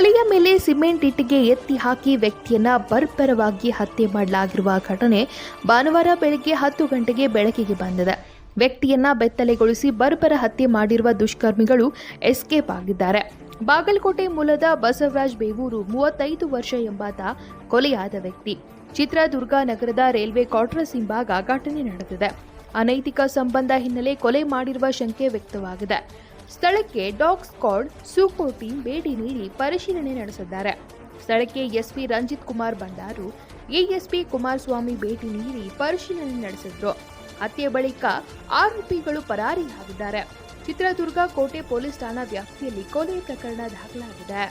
ತಲೆಯ ಮೇಲೆ ಸಿಮೆಂಟ್ ಇಟ್ಟಿಗೆ ಎತ್ತಿ ಹಾಕಿ ವ್ಯಕ್ತಿಯನ್ನ ಬರ್ಬರವಾಗಿ ಹತ್ಯೆ ಮಾಡಲಾಗಿರುವ ಘಟನೆ ಭಾನುವಾರ ಬೆಳಗ್ಗೆ 10 ಗಂಟೆಗೆ ಬೆಳಕಿಗೆ ಬಂದಿದೆ. ವ್ಯಕ್ತಿಯನ್ನ ಬೆತ್ತಲೆಗೊಳಿಸಿ ಬರ್ಬರ ಹತ್ಯೆ ಮಾಡಿರುವ ದುಷ್ಕರ್ಮಿಗಳು ಎಸ್ಕೇಪ್ ಆಗಿದ್ದಾರೆ. ಬಾಗಲಕೋಟೆ ಮೂಲದ ಬಸವರಾಜ್ ಬೇವೂರು 35 ವರ್ಷ ಎಂಬಾತ ಕೊಲೆಯಾದ ವ್ಯಕ್ತಿ. ಚಿತ್ರದುರ್ಗ ನಗರದ ರೈಲ್ವೆ ಕ್ವಾರ್ಟರ್ಸ್ ಹಿಂಭಾಗ ಘಟನೆ ನಡೆದಿದೆ. ಅನೈತಿಕ ಸಂಬಂಧ ಹಿನ್ನೆಲೆ ಕೊಲೆ ಮಾಡಿರುವ ಶಂಕೆ ವ್ಯಕ್ತವಾಗಿದೆ. ಸ್ಥಳಕ್ಕೆ ಡಾಗ್ ಸ್ಕ್ವಾಡ್ ಸೂಪೋ ಟೀಮ್ ಭೇಟಿ ನೀಡಿ ಪರಿಶೀಲನೆ ನಡೆಸಿದ್ದಾರೆ. ಸ್ಥಳಕ್ಕೆ ಎಸ್ಪಿ ರಂಜಿತ್ ಕುಮಾರ್ ಬಂಡಾರು, ಎಎಸ್ಪಿ ಕುಮಾರಸ್ವಾಮಿ ಭೇಟಿ ನೀಡಿ ಪರಿಶೀಲನೆ ನಡೆಸಿದ್ರು. ಹತ್ಯೆ ಬಳಿಕ ಆರೋಪಿಗಳು ಪರಾರಿಯಾಗಿದ್ದಾರೆ. ಚಿತ್ರದುರ್ಗ ಕೋಟೆ ಪೊಲೀಸ್ ಠಾಣಾ ವ್ಯಾಪ್ತಿಯಲ್ಲಿ ಕೊಲೆ ಪ್ರಕರಣ ದಾಖಲಾಗಿದೆ.